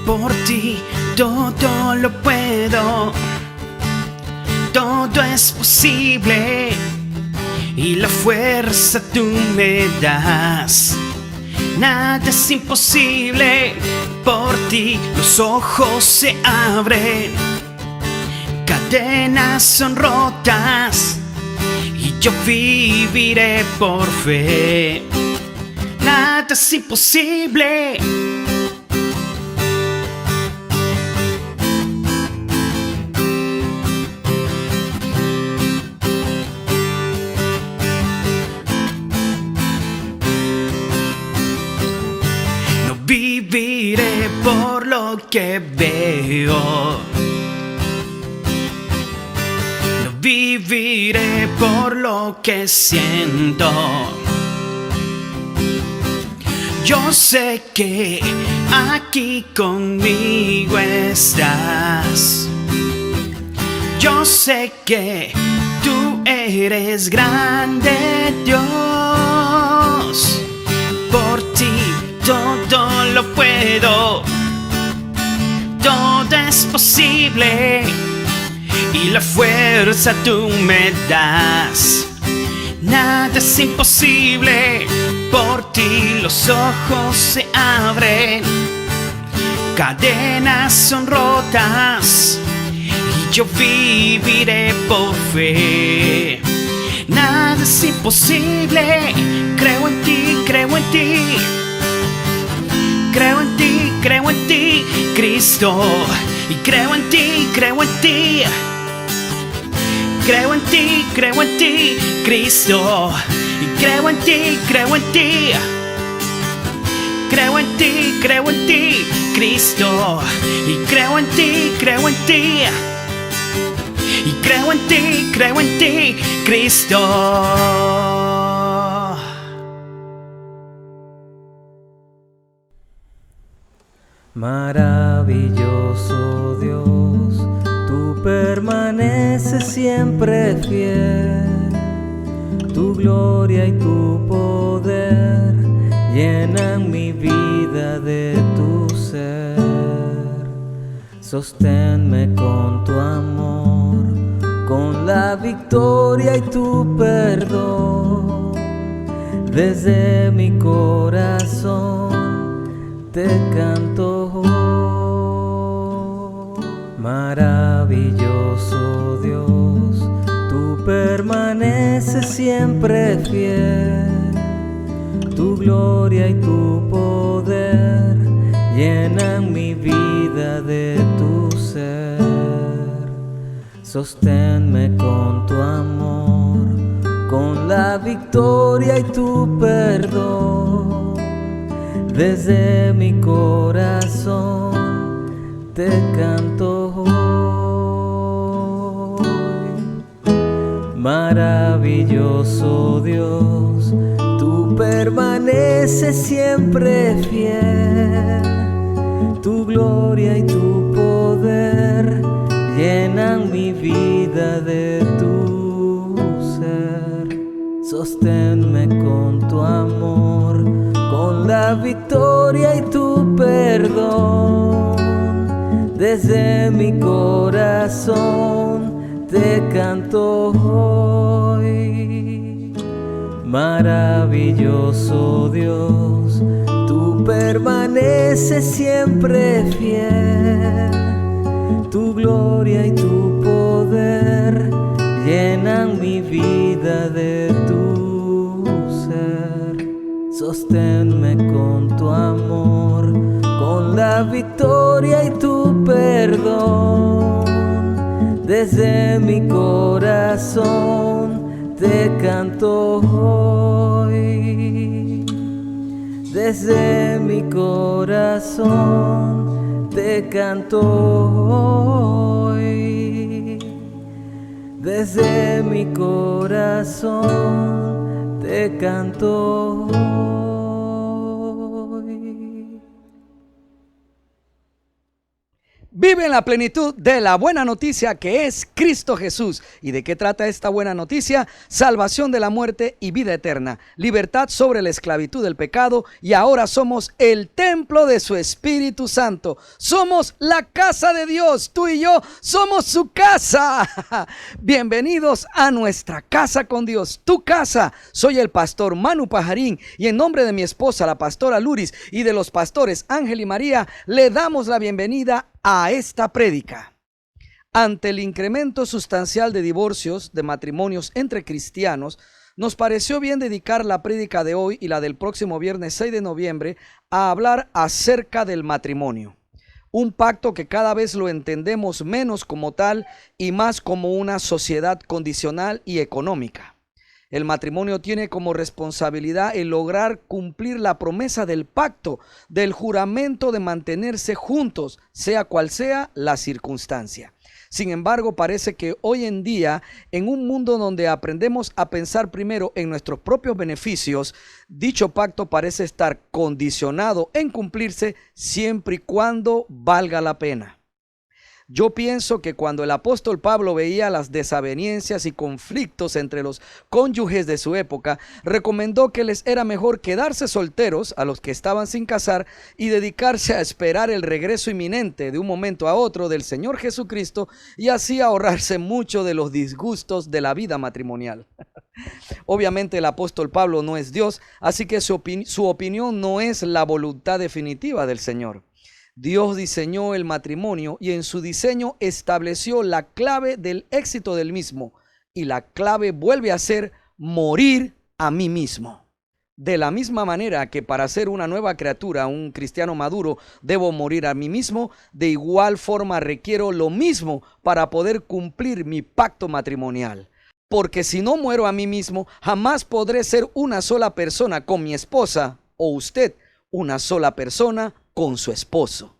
Por ti todo lo puedo, todo es posible y la fuerza tú me das. Nada es imposible, por ti los ojos se abren, cadenas son rotas y yo viviré por fe. Nada es imposible. Viviré por lo que veo, no viviré por lo que siento. Yo sé que aquí conmigo estás. Yo sé que tú eres grande, Dios. Por ti todo lo puedo, todo es posible y la fuerza tú me das. Nada es imposible, por ti los ojos se abren, cadenas son rotas y yo viviré por fe. Nada es imposible, creo en ti, creo en ti. Creo en ti, Cristo, y creo en ti, creo en ti. Creo en ti, Cristo, y creo en ti, creo en ti. Creo en ti, Cristo, y creo en ti, creo en ti. Y creo en ti, Cristo. Maravilloso Dios, tú permaneces siempre fiel. Tu gloria y tu poder llenan mi vida de tu ser. Sosténme con tu amor, con la victoria y tu perdón. Desde mi corazón te canto hoy. Maravilloso Dios, tú permaneces siempre fiel. Tu gloria y tu poder llenan mi vida de tu ser. Sosténme con tu amor, con la victoria y tu perdón. Desde mi corazón te canto hoy. Maravilloso Dios, tú permaneces siempre fiel. Tu gloria y tu poder llenan mi vida de tu ser. Sosténme con tu amor, con la victoria y tu perdón. Desde mi corazón te canto hoy. Maravilloso Dios, tú permaneces siempre fiel. Tu gloria y tu poder llenan mi vida de tu ser. Sosténme con tu amor, con la victoria y tu perdón. Desde mi corazón te canto hoy. Desde mi corazón te canto hoy. Desde mi corazón te canto hoy. Vive en la plenitud de la buena noticia que es Cristo Jesús. ¿Y de qué trata esta buena noticia? Salvación de la muerte y vida eterna, libertad sobre la esclavitud del pecado, y ahora somos el templo de su Espíritu Santo. Somos la casa de Dios, tú y yo somos su casa. Bienvenidos a nuestra casa con Dios, tu casa. Soy el pastor Manu Pajarín y en nombre de mi esposa, la pastora Luris, y de los pastores Ángel y María, le damos la bienvenida a esta prédica. Ante el incremento sustancial de divorcios, de matrimonios entre cristianos, nos pareció bien dedicar la prédica de hoy y la del próximo viernes 6 de noviembre a hablar acerca del matrimonio. Un pacto que cada vez lo entendemos menos como tal y más como una sociedad condicional y económica. El matrimonio tiene como responsabilidad el lograr cumplir la promesa del pacto, del juramento de mantenerse juntos, sea cual sea la circunstancia. Sin embargo, parece que hoy en día, en un mundo donde aprendemos a pensar primero en nuestros propios beneficios, dicho pacto parece estar condicionado en cumplirse siempre y cuando valga la pena. Yo pienso que cuando el apóstol Pablo veía las desavenencias y conflictos entre los cónyuges de su época, recomendó que les era mejor quedarse solteros a los que estaban sin casar y dedicarse a esperar el regreso inminente de un momento a otro del Señor Jesucristo y así ahorrarse mucho de los disgustos de la vida matrimonial. Obviamente el apóstol Pablo no es Dios, así que su opinión no es la voluntad definitiva del Señor. Dios diseñó el matrimonio y en su diseño estableció la clave del éxito del mismo. Y la clave vuelve a ser morir a mí mismo. De la misma manera que para ser una nueva criatura, un cristiano maduro, debo morir a mí mismo, de igual forma requiero lo mismo para poder cumplir mi pacto matrimonial. Porque si no muero a mí mismo, jamás podré ser una sola persona con mi esposa o usted, una sola persona con su esposo.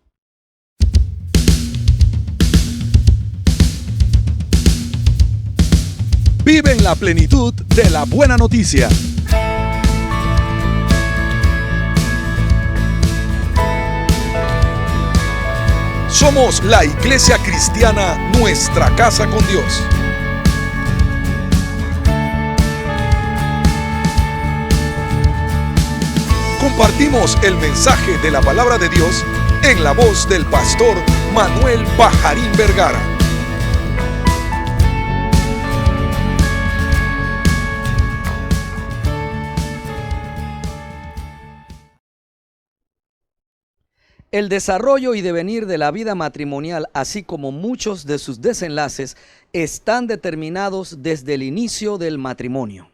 Vive en la plenitud de la buena noticia. Somos la Iglesia Cristiana Nuestra Casa con Dios. Compartimos el mensaje de la palabra de Dios en la voz del pastor Manuel Pajarín Vergara. El desarrollo y devenir de la vida matrimonial, así como muchos de sus desenlaces, están determinados desde el inicio del matrimonio.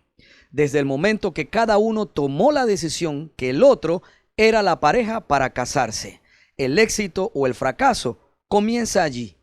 Desde el momento que cada uno tomó la decisión que el otro era la pareja para casarse. El éxito o el fracaso comienza allí.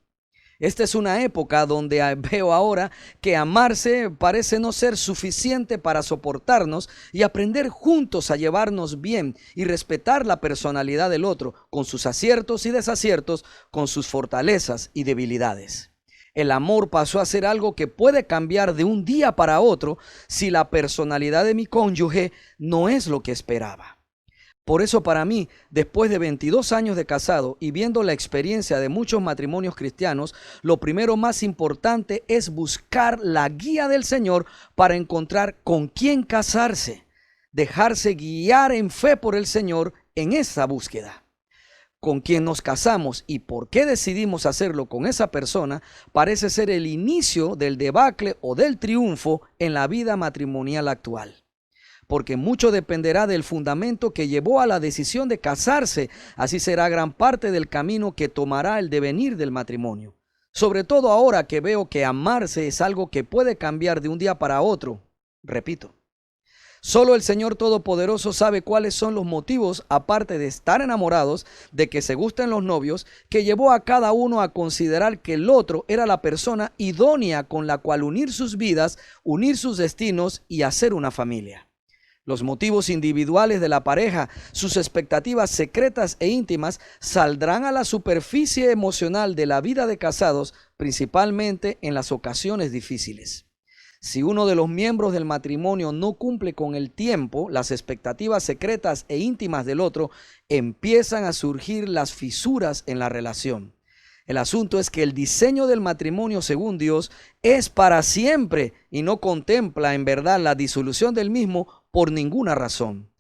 Esta es una época donde veo ahora que amarse parece no ser suficiente para soportarnos y aprender juntos a llevarnos bien y respetar la personalidad del otro, con sus aciertos y desaciertos, con sus fortalezas y debilidades. El amor pasó a ser algo que puede cambiar de un día para otro si la personalidad de mi cónyuge no es lo que esperaba. Por eso para mí, después de 22 años de casado y viendo la experiencia de muchos matrimonios cristianos, lo primero más importante es buscar la guía del Señor para encontrar con quién casarse, dejarse guiar en fe por el Señor en esa búsqueda. Con quien nos casamos y por qué decidimos hacerlo con esa persona parece ser el inicio del debacle o del triunfo en la vida matrimonial actual. Porque mucho dependerá del fundamento que llevó a la decisión de casarse, así será gran parte del camino que tomará el devenir del matrimonio. Sobre todo ahora que veo que amarse es algo que puede cambiar de un día para otro. Repito. Solo el Señor Todopoderoso sabe cuáles son los motivos, aparte de estar enamorados, de que se gusten los novios, que llevó a cada uno a considerar que el otro era la persona idónea con la cual unir sus vidas, unir sus destinos y hacer una familia. Los motivos individuales de la pareja, sus expectativas secretas e íntimas, saldrán a la superficie emocional de la vida de casados, principalmente en las ocasiones difíciles. Si uno de los miembros del matrimonio no cumple con el tiempo, las expectativas secretas e íntimas del otro, empiezan a surgir las fisuras en la relación. El asunto es que el diseño del matrimonio según Dios es para siempre y no contempla en verdad la disolución del mismo por ninguna razón.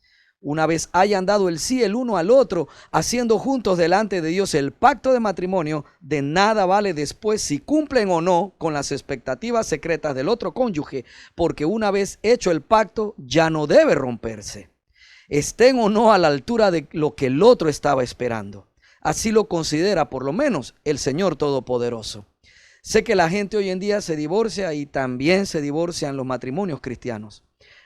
Una vez hayan dado el sí el uno al otro, haciendo juntos delante de Dios el pacto de matrimonio, de nada vale después si cumplen o no con las expectativas secretas del otro cónyuge, porque una vez hecho el pacto ya no debe romperse, estén o no a la altura de lo que el otro estaba esperando. Así lo considera por lo menos el Señor Todopoderoso. Sé que la gente hoy en día se divorcia y también se divorcian los matrimonios cristianos.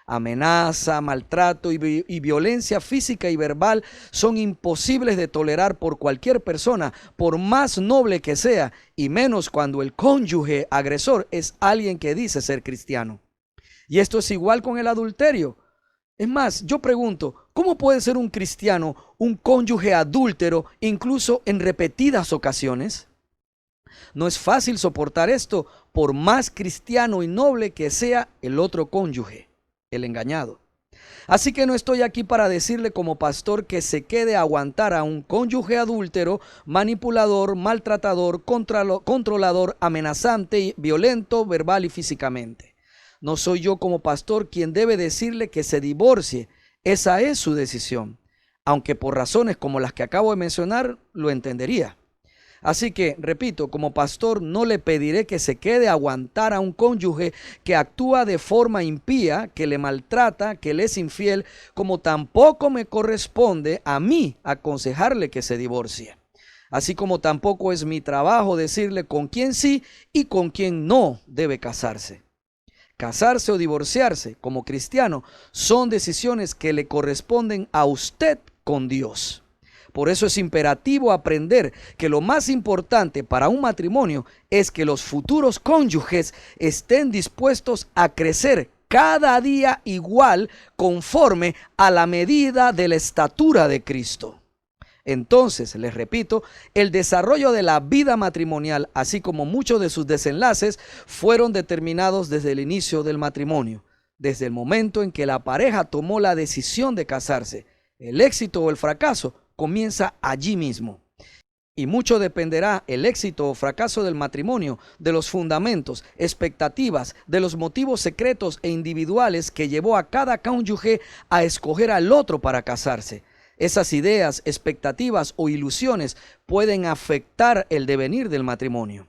Amenaza, maltrato y violencia física y verbal son imposibles de tolerar por cualquier persona, por más noble que sea, y menos cuando el cónyuge agresor es alguien que dice ser cristiano. Y esto es igual con el adulterio. Es más, yo pregunto, ¿cómo puede ser un cristiano un cónyuge adúltero incluso en repetidas ocasiones? No es fácil soportar esto por más cristiano y noble que sea el otro cónyuge, el engañado. Así que no estoy aquí para decirle como pastor que se quede a aguantar a un cónyuge adúltero, manipulador, maltratador, controlador, amenazante, violento, verbal y físicamente. No soy yo como pastor quien debe decirle que se divorcie. Esa es su decisión, aunque por razones como las que acabo de mencionar lo entendería. Así que, repito, como pastor no le pediré que se quede a aguantar a un cónyuge que actúa de forma impía, que le maltrata, que le es infiel, como tampoco me corresponde a mí aconsejarle que se divorcie. Así como tampoco es mi trabajo decirle con quién sí y con quién no debe casarse. Casarse o divorciarse como cristiano son decisiones que le corresponden a usted con Dios. Por eso es imperativo aprender que lo más importante para un matrimonio es que los futuros cónyuges estén dispuestos a crecer cada día igual conforme a la medida de la estatura de Cristo. Entonces, les repito, el desarrollo de la vida matrimonial, así como muchos de sus desenlaces, fueron determinados desde el inicio del matrimonio, desde el momento en que la pareja tomó la decisión de casarse. El éxito o el fracaso comienza allí mismo. Y mucho dependerá el éxito o fracaso del matrimonio de los fundamentos, expectativas, de los motivos secretos e individuales que llevó a cada cónyuge a escoger al otro para casarse. Esas ideas, expectativas o ilusiones pueden afectar el devenir del matrimonio.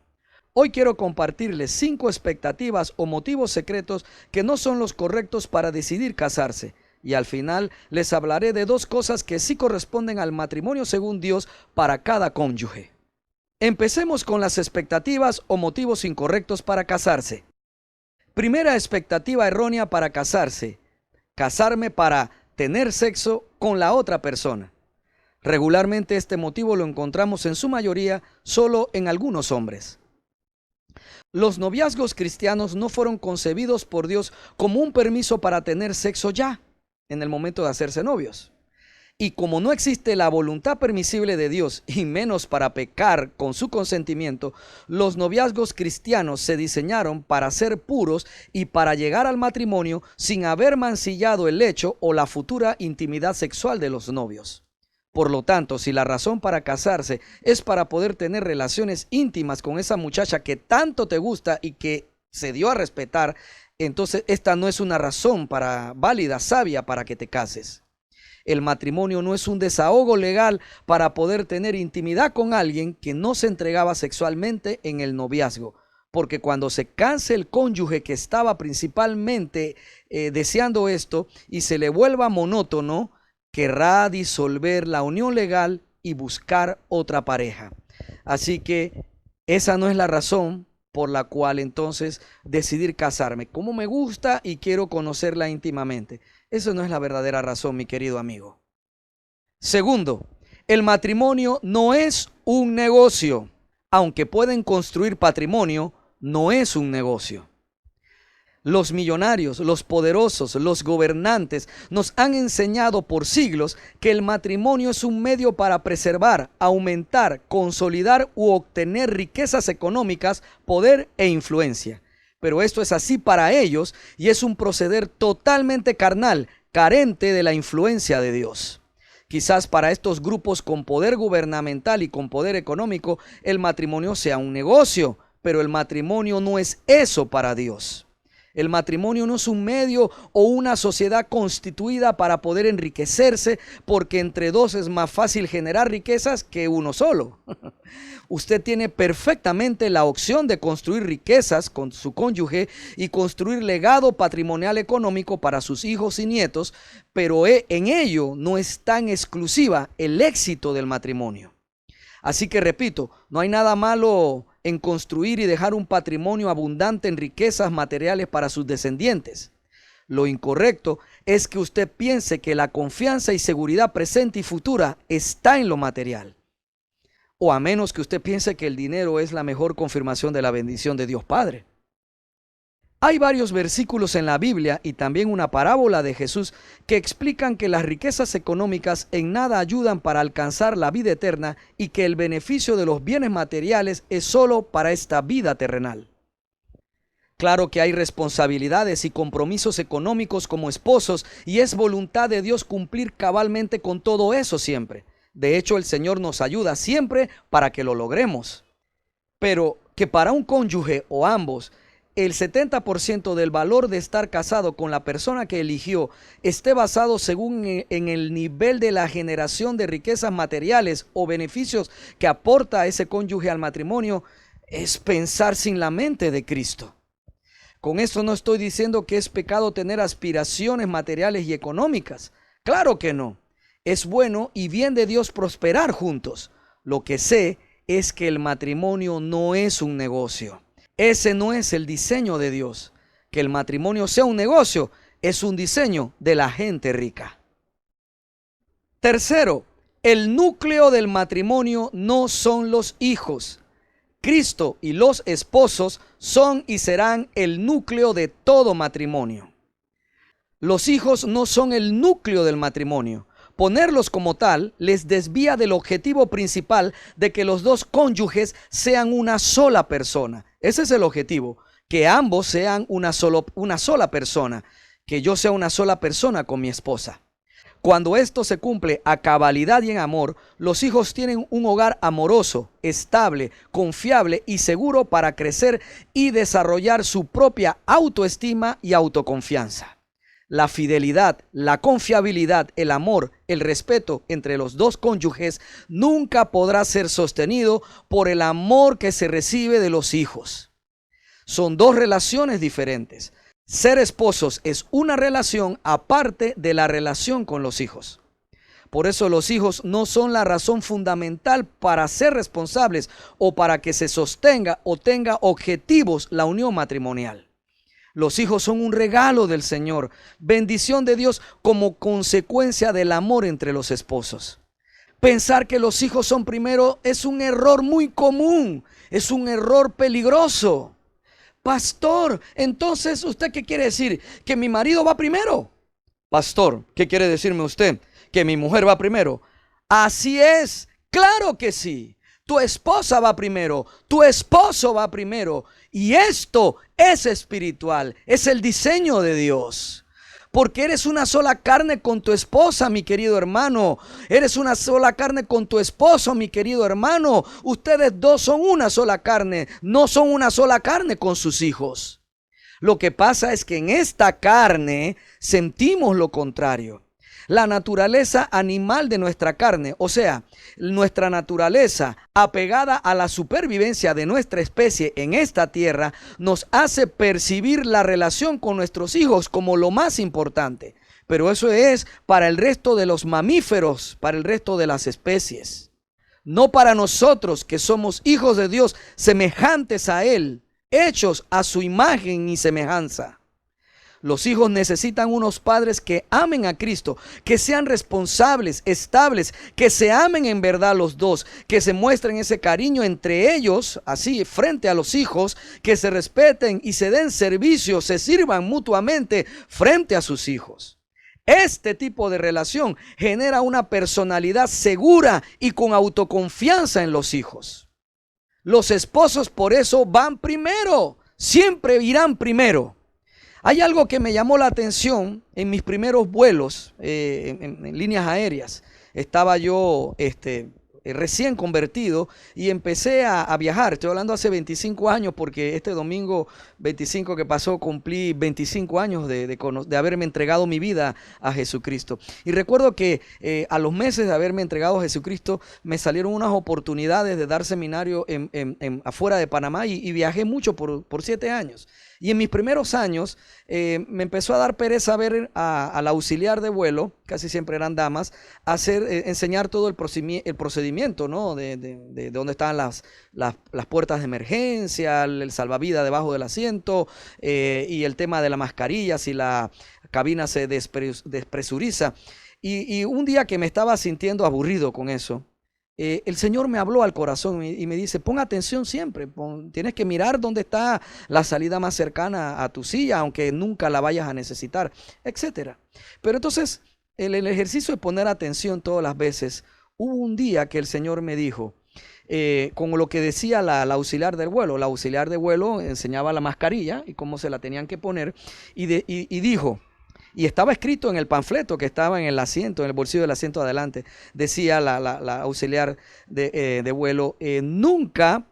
Hoy quiero compartirles 5 expectativas o motivos secretos que no son los correctos para decidir casarse. Y al final les hablaré de 2 cosas que sí corresponden al matrimonio según Dios para cada cónyuge. Empecemos con las expectativas o motivos incorrectos para casarse. Primera expectativa errónea para casarse: casarme para tener sexo con la otra persona. Regularmente este motivo lo encontramos en su mayoría solo en algunos hombres. Los noviazgos cristianos no fueron concebidos por Dios como un permiso para tener sexo ya, en el momento de hacerse novios. Y como no existe la voluntad permisible de Dios, y menos para pecar con su consentimiento, los noviazgos cristianos se diseñaron para ser puros y para llegar al matrimonio sin haber mancillado el hecho o la futura intimidad sexual de los novios. Por lo tanto, si la razón para casarse es para poder tener relaciones íntimas con esa muchacha que tanto te gusta y que se dio a respetar, entonces esta no es una razón válida, sabia para que te cases. El matrimonio no es un desahogo legal para poder tener intimidad con alguien que no se entregaba sexualmente en el noviazgo. Porque cuando se canse el cónyuge que estaba principalmente deseando esto y se le vuelva monótono, querrá disolver la unión legal y buscar otra pareja. Así que esa no es la razón por la cual entonces decidir casarme. Como me gusta y quiero conocerla íntimamente. Eso no es la verdadera razón, mi querido amigo. Segundo, el matrimonio no es un negocio. Aunque pueden construir patrimonio, no es un negocio. Los millonarios, los poderosos, los gobernantes nos han enseñado por siglos que el matrimonio es un medio para preservar, aumentar, consolidar u obtener riquezas económicas, poder e influencia. Pero esto es así para ellos y es un proceder totalmente carnal, carente de la influencia de Dios. Quizás para estos grupos con poder gubernamental y con poder económico, el matrimonio sea un negocio, pero el matrimonio no es eso para Dios. El matrimonio no es un medio o una sociedad constituida para poder enriquecerse, porque entre dos es más fácil generar riquezas que uno solo. Usted tiene perfectamente la opción de construir riquezas con su cónyuge y construir legado patrimonial económico para sus hijos y nietos, pero en ello no es tan exclusiva el éxito del matrimonio. Así que repito, no hay nada malo en construir y dejar un patrimonio abundante en riquezas materiales para sus descendientes. Lo incorrecto es que usted piense que la confianza y seguridad presente y futura está en lo material. O a menos que usted piense que el dinero es la mejor confirmación de la bendición de Dios Padre. Hay varios versículos en la Biblia y también una parábola de Jesús que explican que las riquezas económicas en nada ayudan para alcanzar la vida eterna y que el beneficio de los bienes materiales es solo para esta vida terrenal. Claro que hay responsabilidades y compromisos económicos como esposos y es voluntad de Dios cumplir cabalmente con todo eso siempre. De hecho, el Señor nos ayuda siempre para que lo logremos. Pero que para un cónyuge o ambos, el 70% del valor de estar casado con la persona que eligió esté basado según en el nivel de la generación de riquezas materiales o beneficios que aporta ese cónyuge al matrimonio, es pensar sin la mente de Cristo. Con esto no estoy diciendo que es pecado tener aspiraciones materiales y económicas. Claro que no. Es bueno y bien de Dios prosperar juntos. Lo que sé es que el matrimonio no es un negocio. Ese no es el diseño de Dios. Que el matrimonio sea un negocio es un diseño de la gente rica. Tercero, el núcleo del matrimonio no son los hijos. Cristo y los esposos son y serán el núcleo de todo matrimonio. Los hijos no son el núcleo del matrimonio. Ponerlos como tal les desvía del objetivo principal de que los dos cónyuges sean una sola persona. Ese es el objetivo, que ambos sean una sola persona, que yo sea una sola persona con mi esposa. Cuando esto se cumple a cabalidad y en amor, los hijos tienen un hogar amoroso, estable, confiable y seguro para crecer y desarrollar su propia autoestima y autoconfianza. La fidelidad, la confiabilidad, el amor, el respeto entre los dos cónyuges nunca podrá ser sostenido por el amor que se recibe de los hijos. Son dos relaciones diferentes. Ser esposos es una relación aparte de la relación con los hijos. Por eso los hijos no son la razón fundamental para ser responsables o para que se sostenga o tenga objetivos la unión matrimonial. Los hijos son un regalo del Señor, bendición de Dios como consecuencia del amor entre los esposos. Pensar que los hijos son primero es un error muy común, es un error peligroso. Pastor, entonces, ¿usted qué quiere decir? ¿Que mi marido va primero? Pastor, ¿qué quiere decirme usted? ¿Que mi mujer va primero? Así es, claro que sí. Tu esposa va primero, tu esposo va primero. Y esto es espiritual, es el diseño de Dios. Porque eres una sola carne con tu esposa, mi querido hermano. Eres una sola carne con tu esposo, mi querido hermano. Ustedes dos son una sola carne, no son una sola carne con sus hijos. Lo que pasa es que en esta carne sentimos lo contrario. La naturaleza animal de nuestra carne, o sea, nuestra naturaleza apegada a la supervivencia de nuestra especie en esta tierra, nos hace percibir la relación con nuestros hijos como lo más importante. Pero eso es para el resto de los mamíferos, para el resto de las especies. No para nosotros que somos hijos de Dios, semejantes a Él, hechos a su imagen y semejanza. Los hijos necesitan unos padres que amen a Cristo, que sean responsables, estables, que se amen en verdad los dos, que se muestren ese cariño entre ellos, así frente a los hijos, que se respeten y se den servicio, se sirvan mutuamente frente a sus hijos. Este tipo de relación genera una personalidad segura y con autoconfianza en los hijos. Los esposos por eso van primero, siempre irán primero. Hay algo que me llamó la atención en mis primeros vuelos en líneas aéreas. estaba yo recién convertido y empecé a viajar. Estoy hablando hace 25 años porque este domingo 25 que pasó cumplí 25 años de haberme entregado mi vida a Jesucristo. Y recuerdo que a los meses de haberme entregado a Jesucristo me salieron unas oportunidades de dar seminario afuera de Panamá y viajé mucho por 7 años. Y en mis primeros años me empezó a dar pereza ver al auxiliar de vuelo, casi siempre eran damas, enseñar todo el procedimiento, ¿no? De dónde estaban las puertas de emergencia, el salvavidas debajo del asiento, y el tema de la mascarilla, si la cabina se despresuriza. Y un día que me estaba sintiendo aburrido con eso, el Señor me habló al corazón y me dice, pon atención siempre, tienes que mirar dónde está la salida más cercana a tu silla, aunque nunca la vayas a necesitar, etcétera. Pero entonces, el ejercicio de poner atención todas las veces, hubo un día que el Señor me dijo, con lo que decía la auxiliar del vuelo. La auxiliar de vuelo enseñaba la mascarilla y cómo se la tenían que poner y dijo, y estaba escrito en el panfleto que estaba en el asiento, en el bolsillo del asiento adelante, decía la auxiliar de vuelo, nunca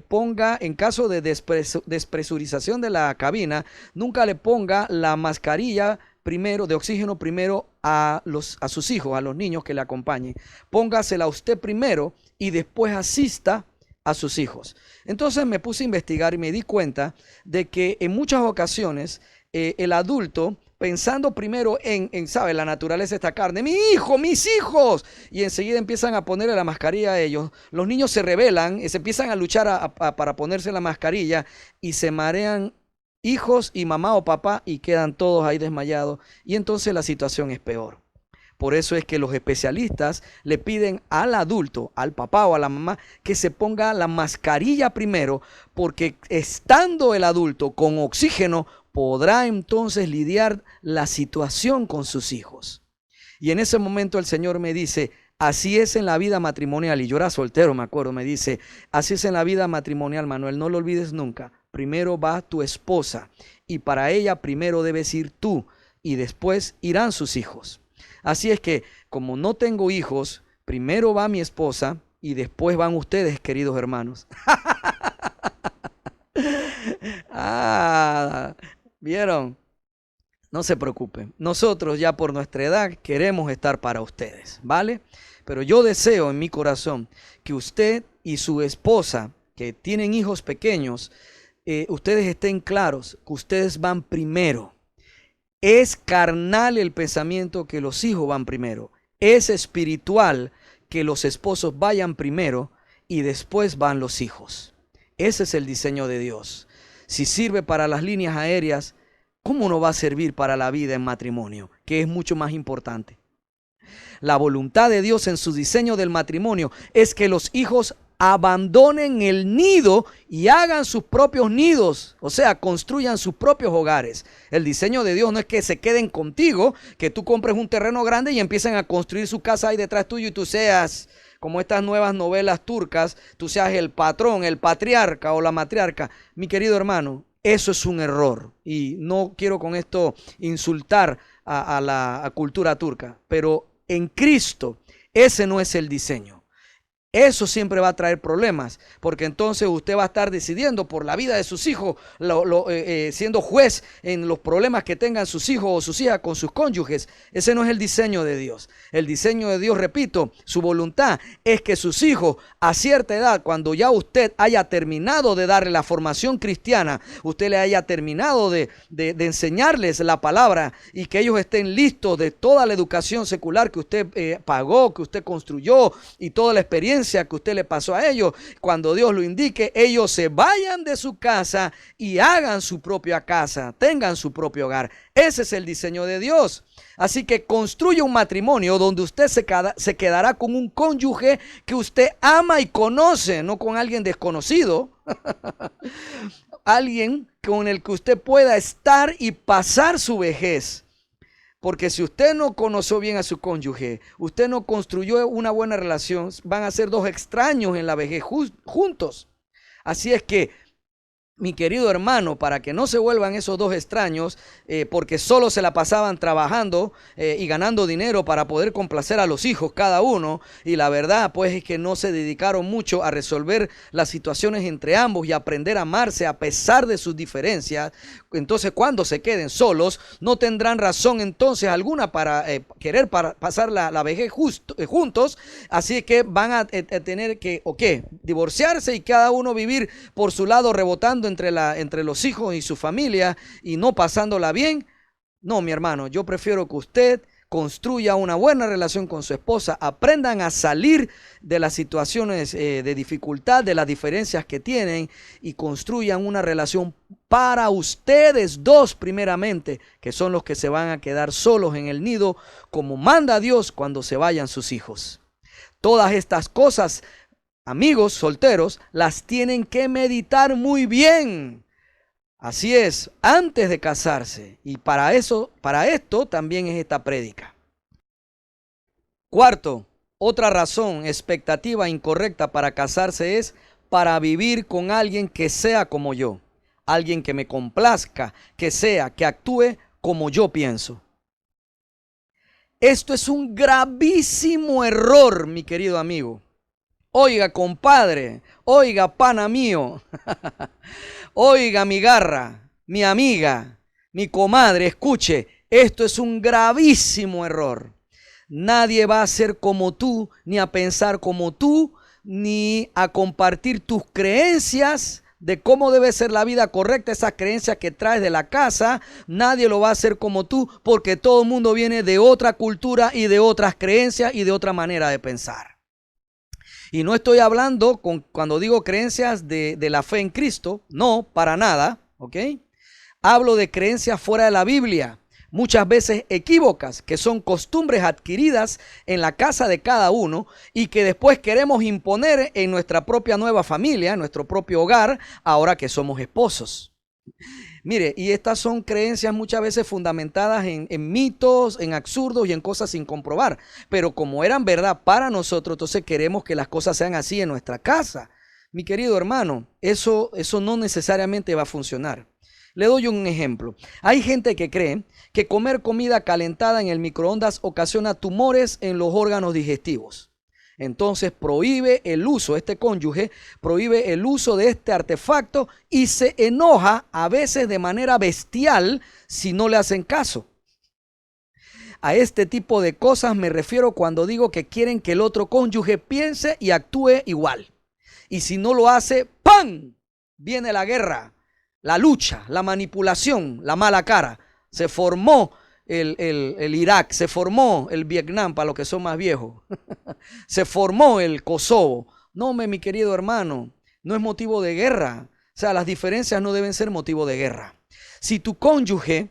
ponga, en caso de despresurización de la cabina, nunca le ponga la mascarilla primero, de oxígeno primero a sus hijos, a los niños que le acompañen. Póngasela usted primero y después asista a sus hijos. Entonces me puse a investigar y me di cuenta de que en muchas ocasiones el adulto, pensando primero ¿sabe? La naturaleza de esta carne, mi hijo, mis hijos, y enseguida empiezan a ponerle la mascarilla a ellos. Los niños se rebelan, se empiezan a luchar para ponerse la mascarilla y se marean hijos y mamá o papá y quedan todos ahí desmayados y entonces la situación es peor. Por eso es que los especialistas le piden al adulto, al papá o a la mamá, que se ponga la mascarilla primero, porque estando el adulto con oxígeno, podrá entonces lidiar la situación con sus hijos. Y en ese momento el Señor me dice, así es en la vida matrimonial. Y yo era soltero, me acuerdo, me dice, así es en la vida matrimonial, Manuel, no lo olvides nunca. Primero va tu esposa y para ella primero debes ir tú y después irán sus hijos. Así es que como no tengo hijos, primero va mi esposa y después van ustedes, queridos hermanos. ¿Vieron? No se preocupen. Nosotros ya por nuestra edad queremos estar para ustedes, ¿vale? Pero yo deseo en mi corazón que usted y su esposa, que tienen hijos pequeños, ustedes estén claros que ustedes van primero. Es carnal el pensamiento que los hijos van primero. Es espiritual que los esposos vayan primero y después van los hijos. Ese es el diseño de Dios. Si sirve para las líneas aéreas, ¿cómo no va a servir para la vida en matrimonio? Que es mucho más importante. La voluntad de Dios en su diseño del matrimonio es que los hijos abandonen el nido y hagan sus propios nidos, o sea, construyan sus propios hogares. El diseño de Dios no es que se queden contigo, que tú compres un terreno grande y empiecen a construir su casa ahí detrás tuyo y tú seas, como estas nuevas novelas turcas, tú seas el patrón, el patriarca o la matriarca. Mi querido hermano, eso es un error y no quiero con esto insultar a la cultura turca, pero en Cristo ese no es el diseño. Eso siempre va a traer problemas, porque entonces usted va a estar decidiendo por la vida de sus hijos, siendo juez en los problemas que tengan sus hijos o sus hijas con sus cónyuges. Ese no es el diseño de Dios. El diseño de Dios, repito, su voluntad es que sus hijos a cierta edad, cuando ya usted haya terminado de darle la formación cristiana, usted le haya terminado de enseñarles la palabra y que ellos estén listos de toda la educación secular que usted pagó, que usted construyó y toda la experiencia que usted le pasó a ellos, cuando Dios lo indique, ellos se vayan de su casa y hagan su propia casa, tengan su propio hogar. Ese es el diseño de Dios. Así que construya un matrimonio donde usted se quedará con un cónyuge que usted ama y conoce, no con alguien desconocido. Alguien con el que usted pueda estar y pasar su vejez. Porque si usted no conoció bien a su cónyuge, usted no construyó una buena relación, van a ser dos extraños en la vejez juntos. Así es que mi querido hermano, para que no se vuelvan esos dos extraños, porque solo se la pasaban trabajando y ganando dinero para poder complacer a los hijos cada uno, y la verdad pues es que no se dedicaron mucho a resolver las situaciones entre ambos y aprender a amarse a pesar de sus diferencias. Entonces cuando se queden solos no tendrán razón entonces alguna para querer pasar la vejez juntos, así que van a tener que divorciarse y cada uno vivir por su lado rebotando entre los hijos y su familia y no pasándola bien. No, mi hermano, yo prefiero que usted construya una buena relación con su esposa, aprendan a salir de las situaciones de dificultad, de las diferencias que tienen, y construyan una relación para ustedes dos primeramente, que son los que se van a quedar solos en el nido, como manda Dios cuando se vayan sus hijos. Todas estas cosas, amigos solteros, las tienen que meditar muy bien. Así es, antes de casarse. Y para esto también es esta prédica. Cuarto, otra razón, expectativa incorrecta para casarse es para vivir con alguien que sea como yo. Alguien que me complazca, que actúe como yo pienso. Esto es un gravísimo error, mi querido amigo. Oiga, compadre, oiga, pana mío, oiga, mi garra, mi amiga, mi comadre, escuche, esto es un gravísimo error. Nadie va a ser como tú, ni a pensar como tú, ni a compartir tus creencias de cómo debe ser la vida correcta, esas creencias que traes de la casa. Nadie lo va a hacer como tú, porque todo el mundo viene de otra cultura y de otras creencias y de otra manera de pensar. Y no estoy hablando, cuando digo creencias de la fe en Cristo, no, para nada, ¿ok? Hablo de creencias fuera de la Biblia, muchas veces equívocas, que son costumbres adquiridas en la casa de cada uno y que después queremos imponer en nuestra propia nueva familia, en nuestro propio hogar, ahora que somos esposos. Mire, y estas son creencias muchas veces fundamentadas en mitos, en absurdos y en cosas sin comprobar. Pero como eran verdad para nosotros, entonces queremos que las cosas sean así en nuestra casa. Mi querido hermano, eso no necesariamente va a funcionar. Le doy un ejemplo. Hay gente que cree que comer comida calentada en el microondas ocasiona tumores en los órganos digestivos. Entonces prohíbe el uso, este cónyuge prohíbe el uso de este artefacto y se enoja a veces de manera bestial si no le hacen caso. A este tipo de cosas me refiero cuando digo que quieren que el otro cónyuge piense y actúe igual. Y si no lo hace, ¡pam!, viene la guerra, la lucha, la manipulación, la mala cara. Se formó el Irak, se formó el Vietnam para los que son más viejos, se formó el Kosovo. No, mi querido hermano, no es motivo de guerra. O sea, las diferencias no deben ser motivo de guerra. Si tu cónyuge,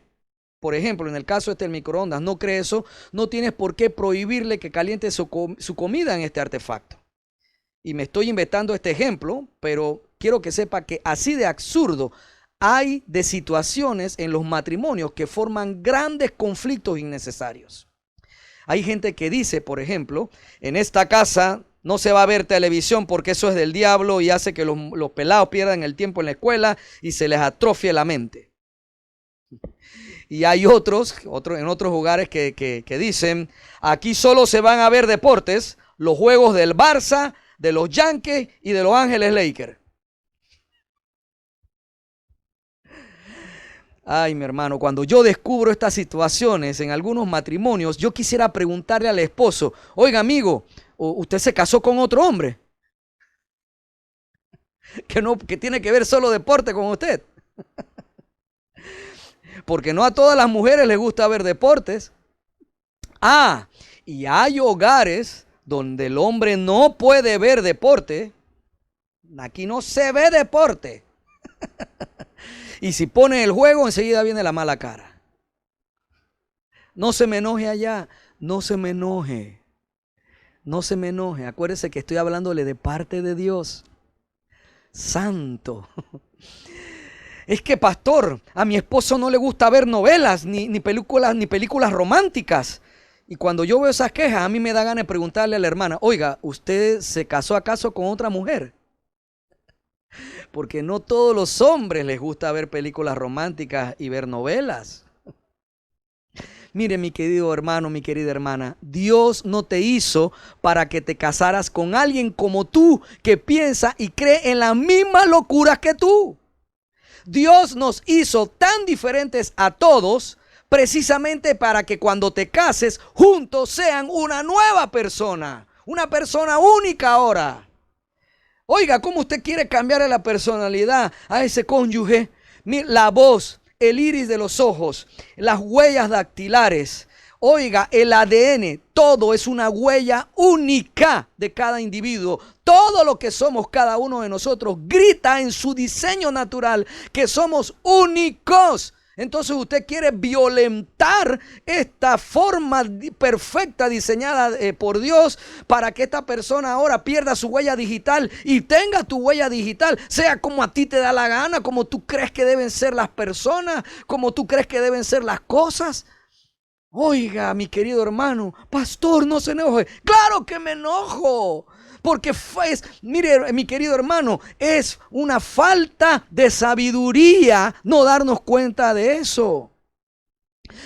por ejemplo, en el caso del microondas, no cree eso, no tienes por qué prohibirle que caliente su comida en este artefacto. Y me estoy inventando este ejemplo, pero quiero que sepa que así de absurdo hay de situaciones en los matrimonios que forman grandes conflictos innecesarios. Hay gente que dice, por ejemplo, en esta casa no se va a ver televisión porque eso es del diablo y hace que los pelados pierdan el tiempo en la escuela y se les atrofie la mente. Y hay otros en otros lugares que dicen, aquí solo se van a ver deportes, los juegos del Barça, de los Yankees y de los Ángeles Lakers. Ay, mi hermano, cuando yo descubro estas situaciones en algunos matrimonios, yo quisiera preguntarle al esposo, oiga amigo, ¿usted se casó con otro hombre? Que tiene que ver solo deporte con usted. Porque no a todas las mujeres les gusta ver deportes. Ah, y hay hogares donde el hombre no puede ver deporte. Aquí no se ve deporte. Y si pone el juego, enseguida viene la mala cara. No se me enoje allá, no se me enoje. No se me enoje. Acuérdese que estoy hablándole de parte de Dios. Santo. Es que, pastor, a mi esposo no le gusta ver novelas, ni películas románticas. Y cuando yo veo esas quejas, a mí me da ganas de preguntarle a la hermana, oiga, ¿usted se casó acaso con otra mujer? porque no todos los hombres les gusta ver películas románticas y ver novelas. Mire, mi querido hermano, mi querida hermana, Dios no te hizo para que te casaras con alguien como tú, que piensa y cree en las mismas locuras que tú. Dios nos hizo tan diferentes a todos, precisamente para que cuando te cases, juntos sean una nueva persona, una persona única ahora. Oiga, ¿cómo usted quiere cambiarle la personalidad a ese cónyuge? Mira, la voz, el iris de los ojos, las huellas dactilares, oiga, el ADN, todo es una huella única de cada individuo. Todo lo que somos cada uno de nosotros grita en su diseño natural que somos únicos. Entonces usted quiere violentar esta forma perfecta diseñada por Dios para que esta persona ahora pierda su huella digital y tenga tu huella digital, sea como a ti te da la gana, como tú crees que deben ser las personas, como tú crees que deben ser las cosas. Oiga, mi querido hermano, pastor, no se enoje. Claro que me enojo. Porque mire, mi querido hermano, es una falta de sabiduría no darnos cuenta de eso.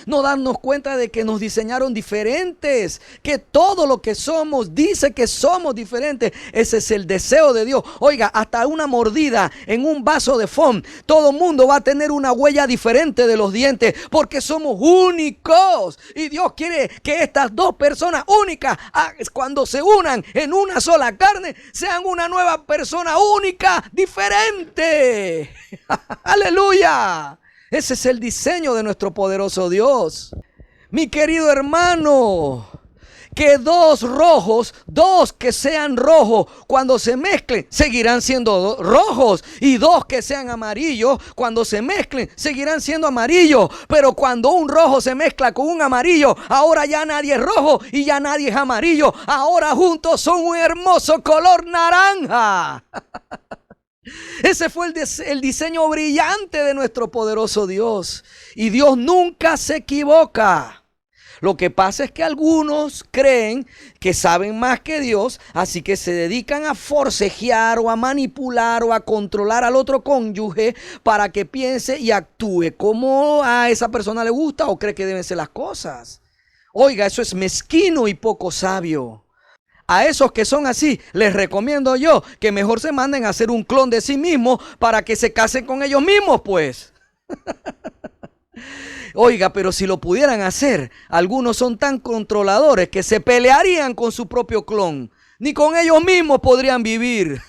No darnos cuenta de que nos diseñaron diferentes, que todo lo que somos dice que somos diferentes. Ese es el deseo de Dios. Oiga, hasta una mordida en un vaso de foam, todo mundo va a tener una huella diferente de los dientes, porque somos únicos. Y Dios quiere que estas dos personas únicas, cuando se unan en una sola carne, sean una nueva persona única, diferente. Aleluya. Ese es el diseño de nuestro poderoso Dios. Mi querido hermano, que dos que sean rojos, cuando se mezclen, seguirán siendo rojos. Y dos que sean amarillos, cuando se mezclen, seguirán siendo amarillos. Pero cuando un rojo se mezcla con un amarillo, ahora ya nadie es rojo y ya nadie es amarillo. Ahora juntos son un hermoso color naranja. Ese fue el diseño brillante de nuestro poderoso Dios. Y Dios nunca se equivoca. Lo que pasa es que algunos creen que saben más que Dios, así que se dedican a forcejear o a manipular o a controlar al otro cónyuge para que piense y actúe como a esa persona le gusta o cree que deben ser las cosas. Oiga, eso es mezquino y poco sabio. A esos que son así, les recomiendo yo que mejor se manden a hacer un clon de sí mismos para que se casen con ellos mismos, pues. Oiga, pero si lo pudieran hacer, algunos son tan controladores que se pelearían con su propio clon. Ni con ellos mismos podrían vivir.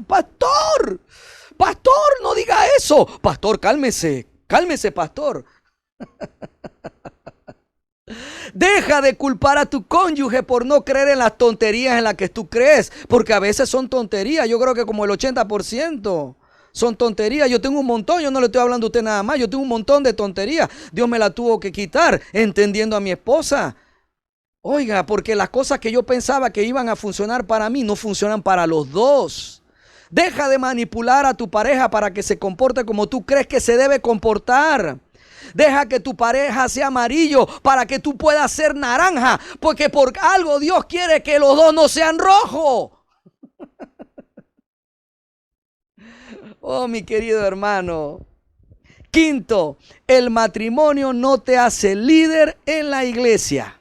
Pastor, no diga eso. Pastor, cálmese, pastor. Deja de culpar a tu cónyuge por no creer en las tonterías en las que tú crees, porque a veces son tonterías. Yo creo que como el 80% son tonterías. Yo tengo un montón, yo no le estoy hablando a usted nada más, yo tengo un montón de tonterías. Dios me la tuvo que quitar entendiendo a mi esposa. Oiga, porque las cosas que yo pensaba que iban a funcionar para mí no funcionan para los dos. Deja de manipular a tu pareja para que se comporte como tú crees que se debe comportar. Deja que tu pareja sea amarillo para que tú puedas ser naranja, porque por algo Dios quiere que los dos no sean rojos. Oh, mi querido hermano. Quinto, el matrimonio no te hace líder en la iglesia.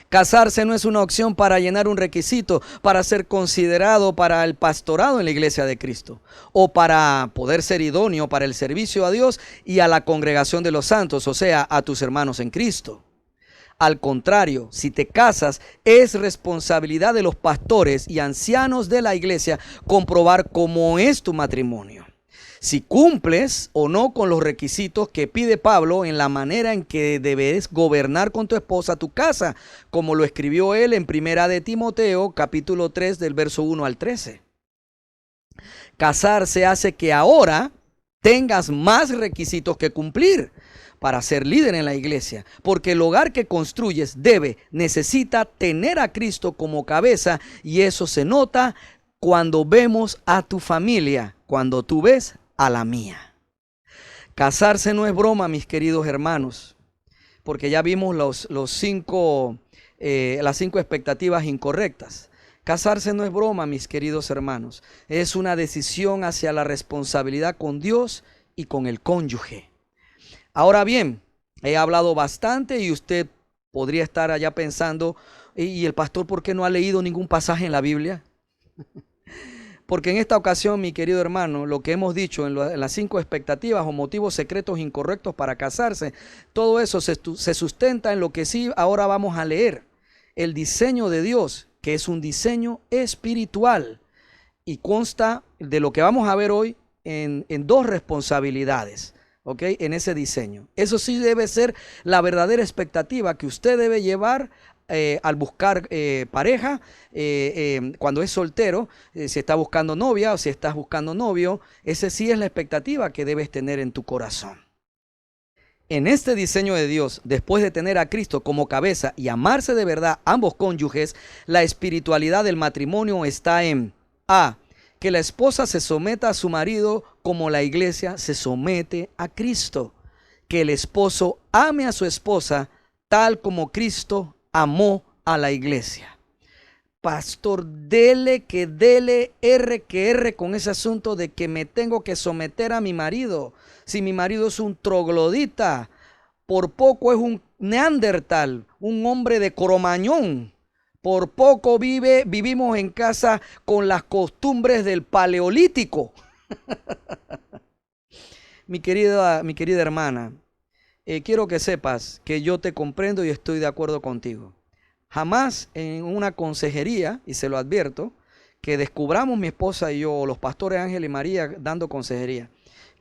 Casarse no es una opción para llenar un requisito para ser considerado para el pastorado en la iglesia de Cristo o para poder ser idóneo para el servicio a Dios y a la congregación de los santos, o sea, a tus hermanos en Cristo. Al contrario, si te casas, es responsabilidad de los pastores y ancianos de la iglesia comprobar cómo es tu matrimonio. Si cumples o no con los requisitos que pide Pablo en la manera en que debes gobernar con tu esposa tu casa, como lo escribió él en Primera de Timoteo, capítulo 3, del verso 1 al 13. Casarse hace que ahora tengas más requisitos que cumplir para ser líder en la iglesia, porque el hogar que construyes necesita tener a Cristo como cabeza, y eso se nota cuando vemos a tu familia, cuando tú ves a la mía. Casarse no es broma, mis queridos hermanos, porque ya vimos las cinco expectativas incorrectas. Casarse no es broma, mis queridos hermanos. Es una decisión hacia la responsabilidad con Dios y con el cónyuge. Ahora bien, he hablado bastante y usted podría estar allá pensando, ¿y el pastor por qué no ha leído ningún pasaje en la Biblia? Porque en esta ocasión, mi querido hermano, lo que hemos dicho en las 5 expectativas o motivos secretos incorrectos para casarse, todo eso se sustenta en lo que sí ahora vamos a leer. El diseño de Dios, que es un diseño espiritual, y consta de lo que vamos a ver hoy en 2 responsabilidades, ¿ok? En ese diseño. Eso sí debe ser la verdadera expectativa que usted debe llevar al buscar pareja, cuando es soltero, si está buscando novia o si estás buscando novio. Esa sí es la expectativa que debes tener en tu corazón. En este diseño de Dios, después de tener a Cristo como cabeza y amarse de verdad ambos cónyuges, la espiritualidad del matrimonio está en A. Que la esposa se someta a su marido como la iglesia se somete a Cristo. Que el esposo ame a su esposa tal como Cristo amó a la iglesia. Pastor, dele R que R con ese asunto de que me tengo que someter a mi marido. Si mi marido es un troglodita, por poco es un neandertal, un hombre de Cromañón. Por poco vivimos en casa con las costumbres del paleolítico. Mi querida hermana, quiero que sepas que yo te comprendo y estoy de acuerdo contigo. Jamás en una consejería, y se lo advierto, que descubramos mi esposa y yo, los pastores Ángel y María dando consejería,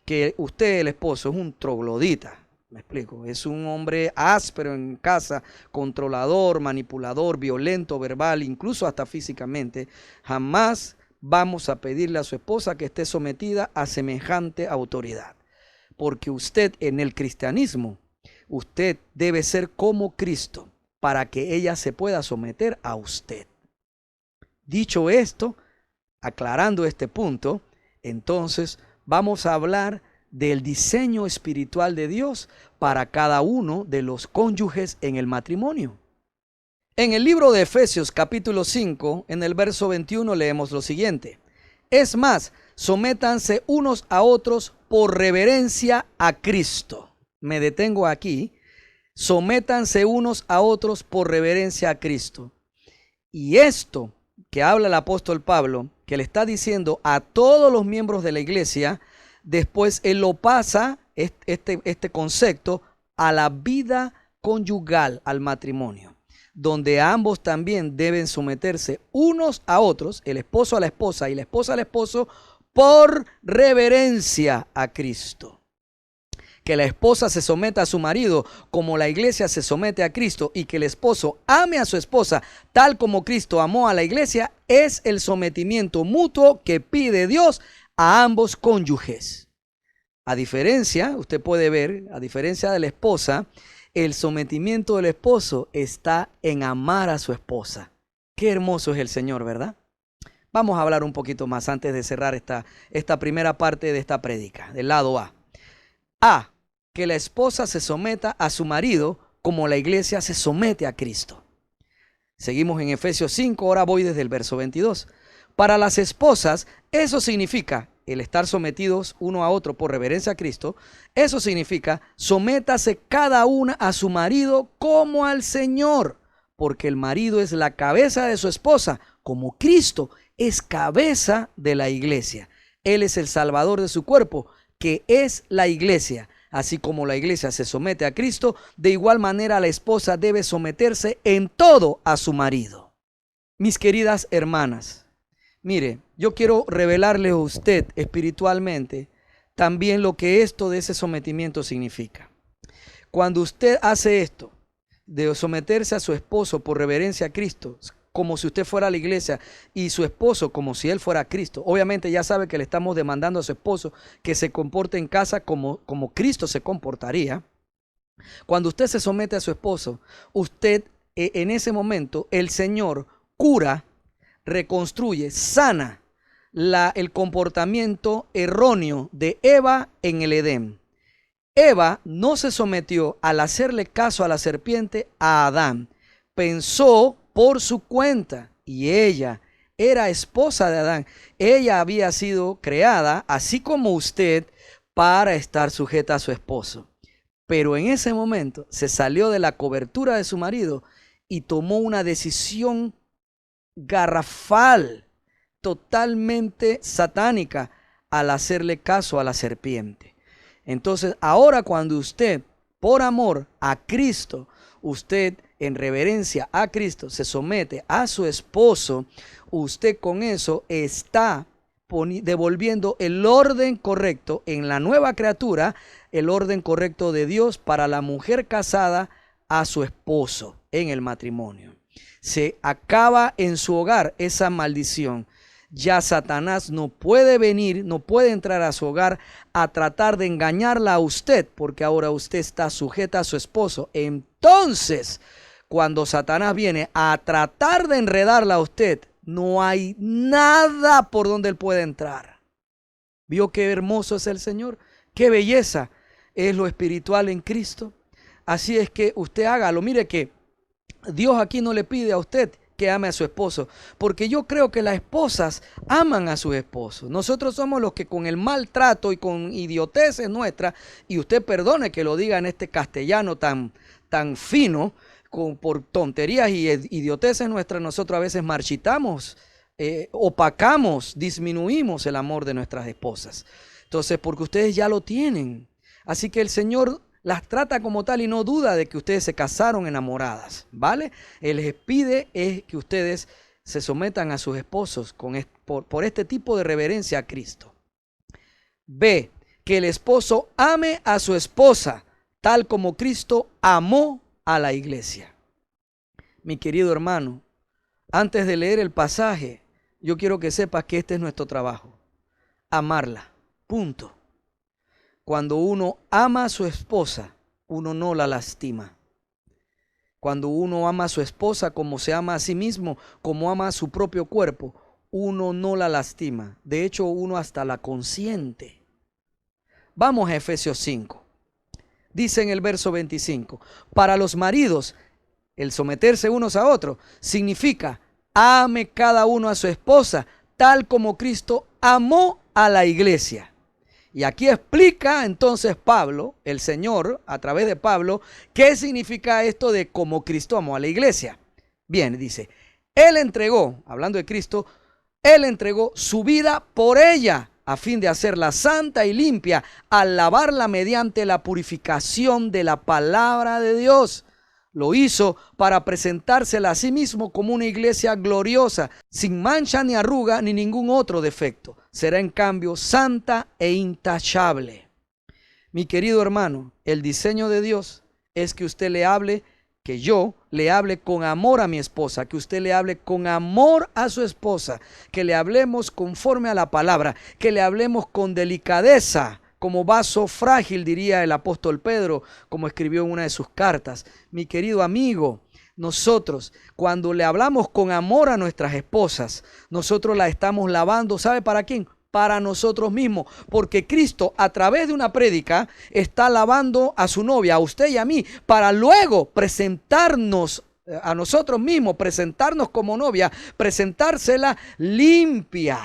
que usted, el esposo, es un troglodita. Me explico, es un hombre áspero en casa, controlador, manipulador, violento, verbal, incluso hasta físicamente. Jamás vamos a pedirle a su esposa que esté sometida a semejante autoridad. Porque usted en el cristianismo, usted debe ser como Cristo para que ella se pueda someter a usted. Dicho esto, aclarando este punto, entonces vamos a hablar del diseño espiritual de Dios para cada uno de los cónyuges en el matrimonio. En el libro de Efesios capítulo 5, en el verso 21 leemos lo siguiente: es más, sométanse unos a otros por reverencia a Cristo. Me detengo aquí. Sométanse unos a otros por reverencia a Cristo. Y esto que habla el apóstol Pablo, que le está diciendo a todos los miembros de la iglesia, después él lo pasa, este concepto, a la vida conyugal, al matrimonio, donde ambos también deben someterse unos a otros, el esposo a la esposa y la esposa al esposo, por reverencia a Cristo. Que la esposa se someta a su marido como la iglesia se somete a Cristo, y que el esposo ame a su esposa tal como Cristo amó a la iglesia, es el sometimiento mutuo que pide Dios a ambos cónyuges. A diferencia, usted puede ver, a diferencia de la esposa, el sometimiento del esposo está en amar a su esposa. Qué hermoso es el Señor, ¿verdad? Vamos a hablar un poquito más antes de cerrar esta primera parte de esta prédica, del lado A. A. Que la esposa se someta a su marido como la iglesia se somete a Cristo. Seguimos en Efesios 5, ahora voy desde el verso 22. Para las esposas, eso significa el estar sometidos uno a otro por reverencia a Cristo. Eso significa: sométase cada una a su marido como al Señor, porque el marido es la cabeza de su esposa, como Cristo es cabeza de la iglesia. Él es el salvador de su cuerpo, que es la iglesia. Así como la iglesia se somete a Cristo, de igual manera la esposa debe someterse en todo a su marido. Mis queridas hermanas, mire, yo quiero revelarle a usted espiritualmente también lo que esto de ese sometimiento significa. Cuando usted hace esto, de someterse a su esposo por reverencia a Cristo, como si usted fuera a la iglesia, y su esposo como si él fuera Cristo. Obviamente ya sabe que le estamos demandando a su esposo que se comporte en casa como Cristo se comportaría. Cuando usted se somete a su esposo, usted en ese momento, el Señor cura, reconstruye, sana el comportamiento erróneo de Eva en el Edén. Eva no se sometió al hacerle caso a la serpiente a Adán. Pensó por su cuenta, y ella era esposa de Adán. Ella había sido creada, así como usted, para estar sujeta a su esposo. Pero en ese momento se salió de la cobertura de su marido y tomó una decisión garrafal, totalmente satánica, al hacerle caso a la serpiente. Entonces, ahora cuando usted, por amor a Cristo, usted en reverencia a Cristo se somete a su esposo, usted con eso está devolviendo el orden correcto en la nueva criatura, el orden correcto de Dios para la mujer casada a su esposo en el matrimonio. Se acaba en su hogar esa maldición. Ya Satanás no puede venir, no puede entrar a su hogar a tratar de engañarla a usted, porque ahora usted está sujeta a su esposo. Entonces, cuando Satanás viene a tratar de enredarla a usted, no hay nada por donde él pueda entrar. ¿Vio qué hermoso es el Señor? ¡Qué belleza es lo espiritual en Cristo! Así es que usted hágalo. Mire que Dios aquí no le pide a usted que ame a su esposo, porque yo creo que las esposas aman a sus esposos. Nosotros somos los que con el maltrato y con idioteces nuestras, y usted perdone que lo diga en este castellano tan fino, por tonterías y idioteces nuestras, nosotros a veces marchitamos, opacamos, disminuimos el amor de nuestras esposas. Entonces, porque ustedes ya lo tienen. Así que el Señor las trata como tal y no duda de que ustedes se casaron enamoradas, ¿vale? Él les pide es que ustedes se sometan a sus esposos por este tipo de reverencia a Cristo. B, que el esposo ame a su esposa, tal como Cristo amó a la iglesia. Mi querido hermano, antes de leer el pasaje, yo quiero que sepas que este es nuestro trabajo. Amarla, punto. Cuando uno ama a su esposa, uno no la lastima. Cuando uno ama a su esposa como se ama a sí mismo, como ama a su propio cuerpo, uno no la lastima. De hecho, uno hasta la consiente. Vamos a Efesios 5. Dice en el verso 25, para los maridos, el someterse unos a otros significa ame cada uno a su esposa, tal como Cristo amó a la iglesia. Y aquí explica entonces Pablo, el Señor, a través de Pablo, qué significa esto de como Cristo amó a la iglesia. Bien, dice, Él entregó, hablando de Cristo, Él entregó su vida por ella, a fin de hacerla santa y limpia, al lavarla mediante la purificación de la palabra de Dios. Lo hizo para presentársela a sí mismo como una iglesia gloriosa, sin mancha ni arruga ni ningún otro defecto. Será en cambio santa e intachable. Mi querido hermano, el diseño de Dios es que usted le hable, que yo le hable con amor a mi esposa, que usted le hable con amor a su esposa, que le hablemos conforme a la palabra, que le hablemos con delicadeza, como vaso frágil, diría el apóstol Pedro, como escribió en una de sus cartas. Mi querido amigo, nosotros cuando le hablamos con amor a nuestras esposas, nosotros la estamos lavando, ¿sabe para quién? Para nosotros mismos, porque Cristo a través de una prédica está lavando a su novia, a usted y a mí, para luego presentarnos a nosotros mismos, presentarnos como novia, presentársela limpia,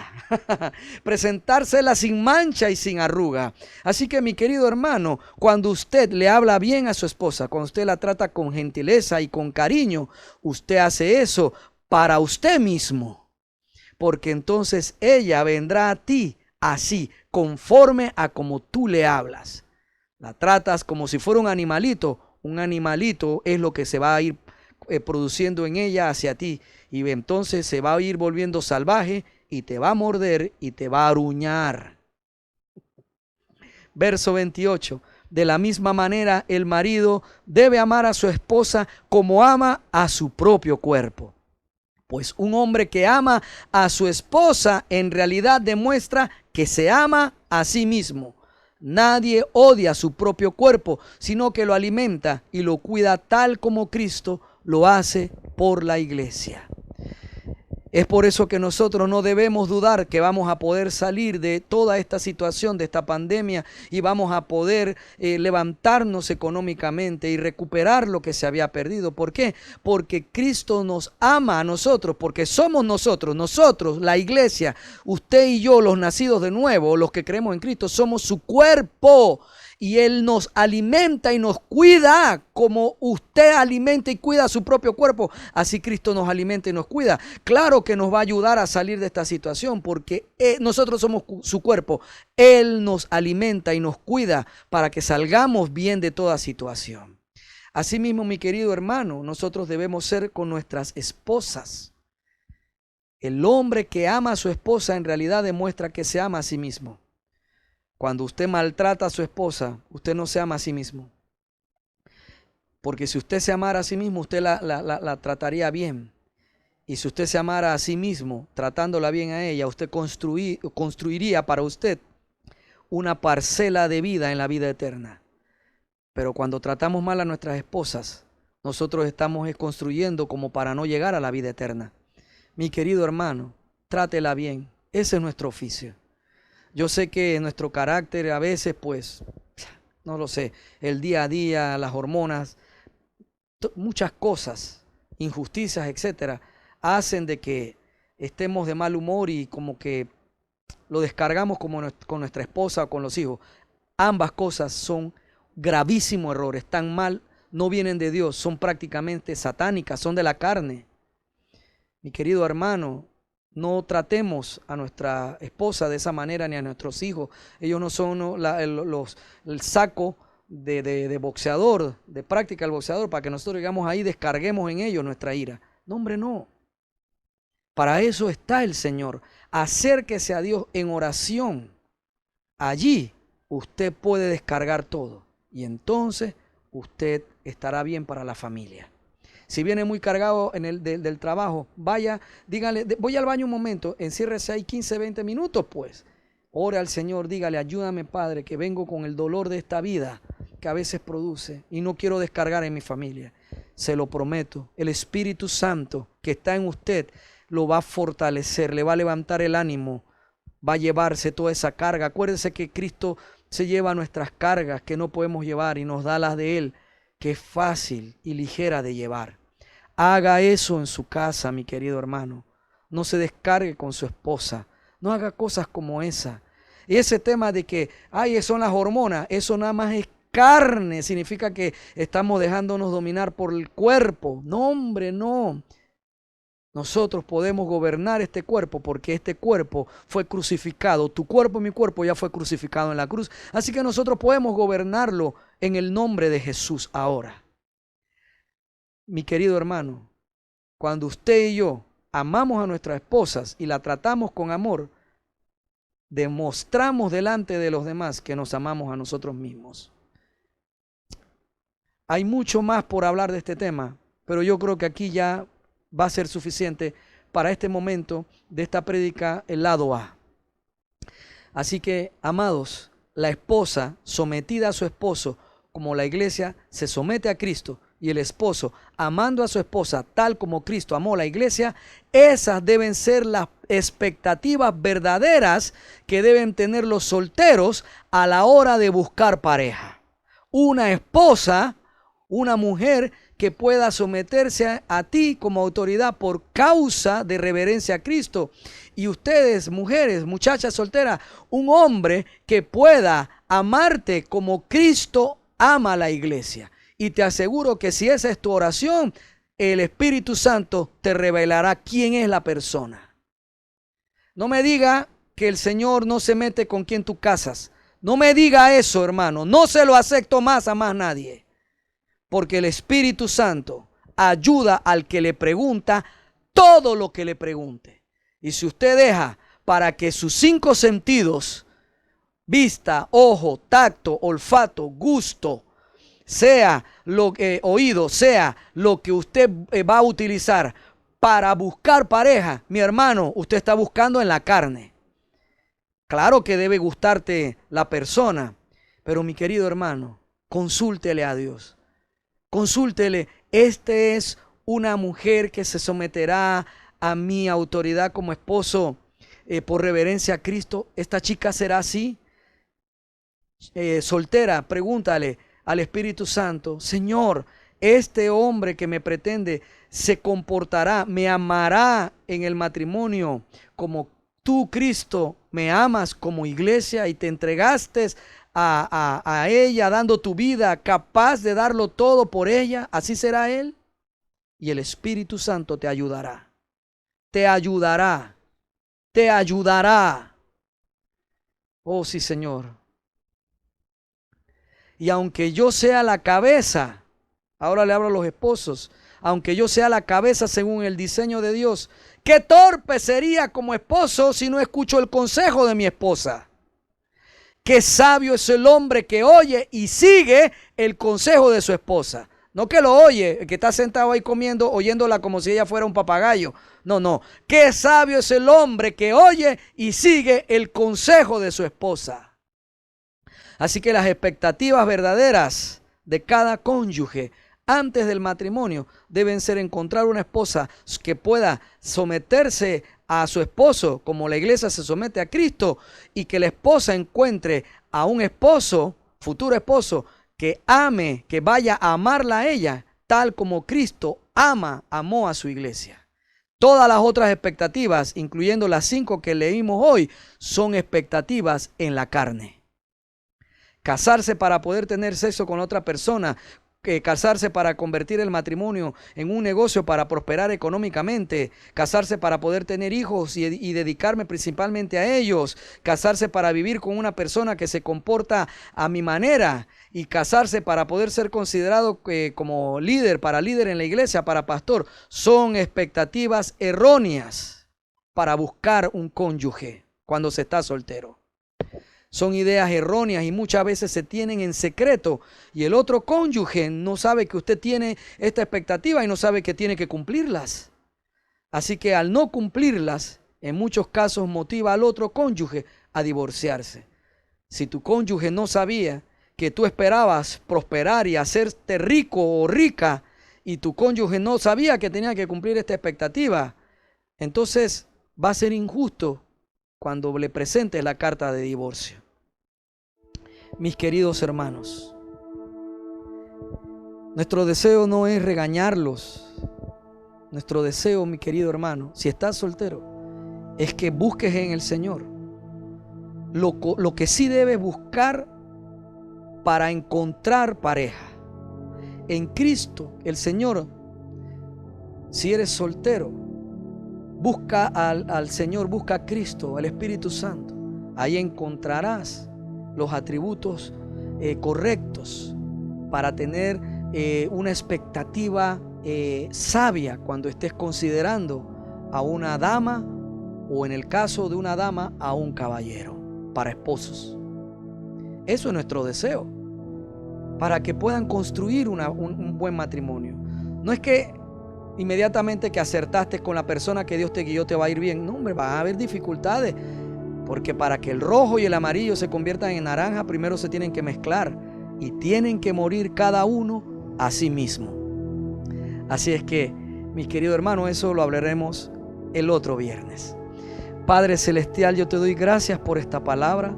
presentársela sin mancha y sin arruga. Así que mi querido hermano, cuando usted le habla bien a su esposa, cuando usted la trata con gentileza y con cariño, usted hace eso para usted mismo, porque entonces ella vendrá a ti así, conforme a como tú le hablas. La tratas como si fuera un animalito es lo que se va a ir produciendo en ella hacia ti, y entonces se va a ir volviendo salvaje y te va a morder y te va a aruñar. Verso 28. De la misma manera el marido debe amar a su esposa como ama a su propio cuerpo. Pues un hombre que ama a su esposa en realidad demuestra que se ama a sí mismo. Nadie odia su propio cuerpo, sino que lo alimenta y lo cuida tal como Cristo lo hace por la iglesia. Es por eso que nosotros no debemos dudar que vamos a poder salir de toda esta situación, de esta pandemia, y vamos a poder levantarnos económicamente y recuperar lo que se había perdido. ¿Por qué? Porque Cristo nos ama a nosotros, porque somos nosotros, la iglesia, usted y yo, los nacidos de nuevo, los que creemos en Cristo, somos su cuerpo. Y Él nos alimenta y nos cuida como usted alimenta y cuida su propio cuerpo. Así Cristo nos alimenta y nos cuida. Claro que nos va a ayudar a salir de esta situación porque nosotros somos su cuerpo. Él nos alimenta y nos cuida para que salgamos bien de toda situación. Asimismo, mi querido hermano, nosotros debemos ser con nuestras esposas. El hombre que ama a su esposa en realidad demuestra que se ama a sí mismo. Cuando usted maltrata a su esposa, usted no se ama a sí mismo. Porque si usted se amara a sí mismo, usted la trataría bien. Y si usted se amara a sí mismo, tratándola bien a ella, usted construiría para usted una parcela de vida en la vida eterna. Pero cuando tratamos mal a nuestras esposas, nosotros estamos construyendo como para no llegar a la vida eterna. Mi querido hermano, trátela bien. Ese es nuestro oficio. Yo sé que nuestro carácter a veces, pues, no lo sé, el día a día, las hormonas, muchas cosas, injusticias, etcétera, hacen de que estemos de mal humor y como que lo descargamos como con nuestra esposa o con los hijos. Ambas cosas son gravísimos errores, tan mal, no vienen de Dios, son prácticamente satánicas, son de la carne. Mi querido hermano, no tratemos a nuestra esposa de esa manera ni a nuestros hijos. Ellos no son el saco de boxeador, de práctica del boxeador, para que nosotros llegamos ahí, descarguemos en ellos nuestra ira. No, hombre, no. Para eso está el Señor. Acérquese a Dios en oración. Allí usted puede descargar todo. Y entonces usted estará bien para la familia. Si viene muy cargado del trabajo, vaya, dígale, voy al baño un momento, enciérrese ahí 15, 20 minutos, pues. Ore al Señor, dígale, ayúdame, Padre, que vengo con el dolor de esta vida que a veces produce y no quiero descargar en mi familia. Se lo prometo, el Espíritu Santo que está en usted lo va a fortalecer, le va a levantar el ánimo, va a llevarse toda esa carga. Acuérdese que Cristo se lleva nuestras cargas que no podemos llevar y nos da las de Él, que es fácil y ligera de llevar. Haga eso en su casa, mi querido hermano. No se descargue con su esposa. No haga cosas como esa. Y ese tema de que, son las hormonas, eso nada más es carne. Significa que estamos dejándonos dominar por el cuerpo. No, hombre, no. Nosotros podemos gobernar este cuerpo porque este cuerpo fue crucificado. Tu cuerpo y mi cuerpo ya fue crucificado en la cruz. Así que nosotros podemos gobernarlo en el nombre de Jesús ahora. Mi querido hermano, cuando usted y yo amamos a nuestras esposas y la tratamos con amor, demostramos delante de los demás que nos amamos a nosotros mismos. Hay mucho más por hablar de este tema, pero yo creo que aquí ya va a ser suficiente para este momento de esta prédica, el lado A. Así que, amados, la esposa sometida a su esposo, como la iglesia se somete a Cristo, y el esposo amando a su esposa tal como Cristo amó a la iglesia, esas deben ser las expectativas verdaderas que deben tener los solteros a la hora de buscar pareja. Una esposa, una mujer que pueda someterse a ti como autoridad por causa de reverencia a Cristo. Y ustedes, mujeres, muchachas solteras, un hombre que pueda amarte como Cristo ama a la iglesia. Y te aseguro que si esa es tu oración, el Espíritu Santo te revelará quién es la persona. No me diga que el Señor no se mete con quien tú casas. No me diga eso, hermano. No se lo acepto más a más nadie. Porque el Espíritu Santo ayuda al que le pregunta todo lo que le pregunte. Y si usted deja para que sus 5 sentidos, vista, ojo, tacto, olfato, gusto, sea lo que oído, sea lo que usted va a utilizar para buscar pareja, mi hermano, usted está buscando en la carne. Claro que debe gustarte la persona, pero mi querido hermano, consúltele a Dios. Consúltele, esta es una mujer que se someterá a mi autoridad como esposo por reverencia a Cristo, ¿esta chica será así? Soltera, pregúntale al Espíritu Santo: Señor, este hombre que me pretende se comportará, me amará en el matrimonio como tú, Cristo, me amas como iglesia y te entregaste a ella dando tu vida, capaz de darlo todo por ella. ¿Así será él? Y el Espíritu Santo te ayudará, te ayudará, te ayudará. Oh sí, Señor. Y aunque yo sea la cabeza, ahora le hablo a los esposos, aunque yo sea la cabeza según el diseño de Dios, qué torpe sería como esposo si no escucho el consejo de mi esposa. Qué sabio es el hombre que oye y sigue el consejo de su esposa. No que lo oye, que está sentado ahí comiendo, oyéndola como si ella fuera un papagayo. No, no. Qué sabio es el hombre que oye y sigue el consejo de su esposa. Así que las expectativas verdaderas de cada cónyuge antes del matrimonio deben ser encontrar una esposa que pueda someterse a su esposo como la iglesia se somete a Cristo, y que la esposa encuentre a un esposo, futuro esposo, que ame, que vaya a amarla a ella tal como Cristo amó a su iglesia. Todas las otras expectativas, incluyendo las 5 que leímos hoy, son expectativas en la carne. Casarse para poder tener sexo con otra persona, casarse para convertir el matrimonio en un negocio para prosperar económicamente, casarse para poder tener hijos y dedicarme principalmente a ellos, casarse para vivir con una persona que se comporta a mi manera, y casarse para poder ser considerado como líder en la iglesia, para pastor, son expectativas erróneas para buscar un cónyuge cuando se está soltero. Son ideas erróneas y muchas veces se tienen en secreto, y el otro cónyuge no sabe que usted tiene esta expectativa y no sabe que tiene que cumplirlas. Así que al no cumplirlas, en muchos casos motiva al otro cónyuge a divorciarse. Si tu cónyuge no sabía que tú esperabas prosperar y hacerte rico o rica, y tu cónyuge no sabía que tenía que cumplir esta expectativa, entonces va a ser injusto cuando le presentes la carta de divorcio. Mis queridos hermanos, nuestro deseo no es regañarlos. Nuestro deseo, mi querido hermano, si estás soltero, es que busques en el Señor lo que sí debes buscar para encontrar pareja. En Cristo, el Señor, si eres soltero, busca al Señor, busca a Cristo, al Espíritu Santo. Ahí encontrarás los atributos correctos para tener una expectativa sabia cuando estés considerando a una dama, o en el caso de una dama, a un caballero, para esposos. Eso es nuestro deseo, para que puedan construir un buen matrimonio. No es que inmediatamente que acertaste con la persona que Dios te guió te va a ir bien. No, hombre, va a haber dificultades, porque para que el rojo y el amarillo se conviertan en naranja, primero se tienen que mezclar y tienen que morir cada uno a sí mismo. Así es que, mis queridos hermanos, eso lo hablaremos el otro viernes. Padre Celestial, yo te doy gracias por esta palabra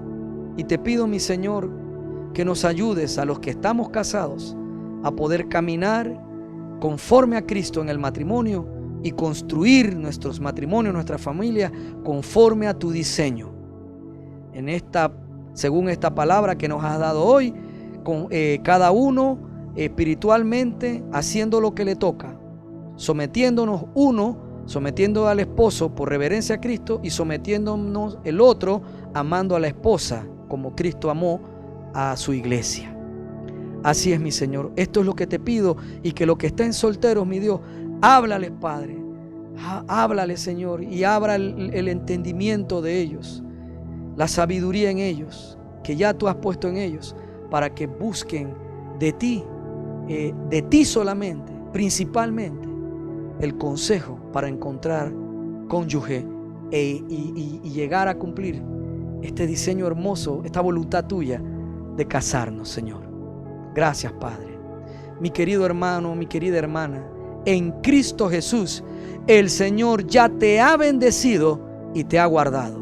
y te pido, mi Señor, que nos ayudes a los que estamos casados a poder caminar conforme a Cristo en el matrimonio y construir nuestros matrimonios, nuestra familia, conforme a tu diseño. Según esta palabra que nos has dado hoy, cada uno espiritualmente haciendo lo que le toca, sometiéndonos sometiendo al esposo por reverencia a Cristo, y sometiéndonos el otro amando a la esposa como Cristo amó a su iglesia. Así es, mi Señor. Esto es lo que te pido, y que los que estén solteros, mi Dios, háblales, Padre. Háblales, Señor, y abra el entendimiento de ellos, la sabiduría en ellos, que ya tú has puesto en ellos, para que busquen de ti solamente, principalmente, el consejo para encontrar cónyuge y llegar a cumplir este diseño hermoso, esta voluntad tuya de casarnos, Señor. Gracias, Padre. Mi querido hermano, mi querida hermana, en Cristo Jesús, El Señor ya te ha bendecido y te ha guardado.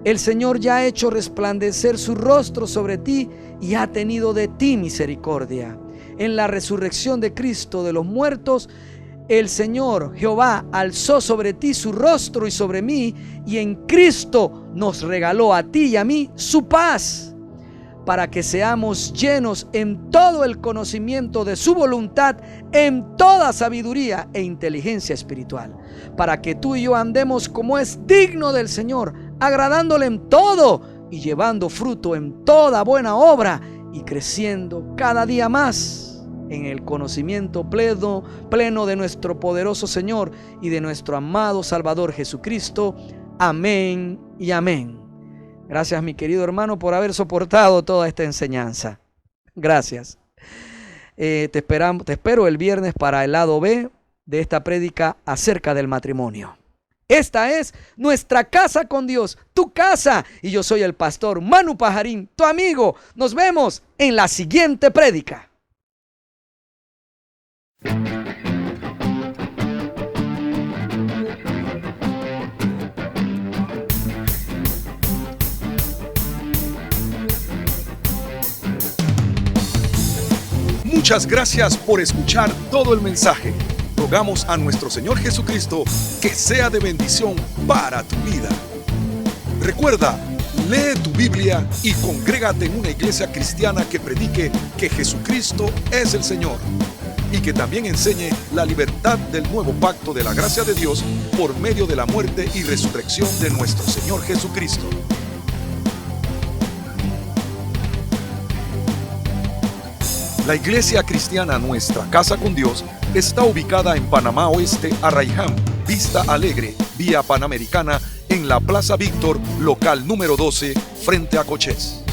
El Señor ya ha hecho resplandecer su rostro sobre ti y ha tenido de ti misericordia. En la resurrección de Cristo de los muertos, el Señor Jehová alzó sobre ti su rostro y sobre mí, y en Cristo nos regaló a ti y a mí su paz, para que seamos llenos en todo el conocimiento de su voluntad, en toda sabiduría e inteligencia espiritual, para que tú y yo andemos como es digno del Señor, agradándole en todo y llevando fruto en toda buena obra y creciendo cada día más en el conocimiento pleno de nuestro poderoso Señor y de nuestro amado Salvador Jesucristo. Amén y amén. Gracias, mi querido hermano, por haber soportado toda esta enseñanza. Gracias. Te espero el viernes para el lado B de esta prédica acerca del matrimonio. Esta es nuestra casa con Dios, tu casa. Y yo soy el pastor Manu Pajarín, tu amigo. Nos vemos en la siguiente prédica. Muchas gracias por escuchar todo el mensaje. Rogamos a nuestro Señor Jesucristo que sea de bendición para tu vida. Recuerda, lee tu Biblia y congrégate en una iglesia cristiana que predique que Jesucristo es el Señor y que también enseñe la libertad del nuevo pacto de la gracia de Dios por medio de la muerte y resurrección de nuestro Señor Jesucristo. La iglesia cristiana Nuestra Casa con Dios está ubicada en Panamá Oeste, Arraiján, Vista Alegre, Vía Panamericana, en la Plaza Víctor, local número 12, frente a Cochés.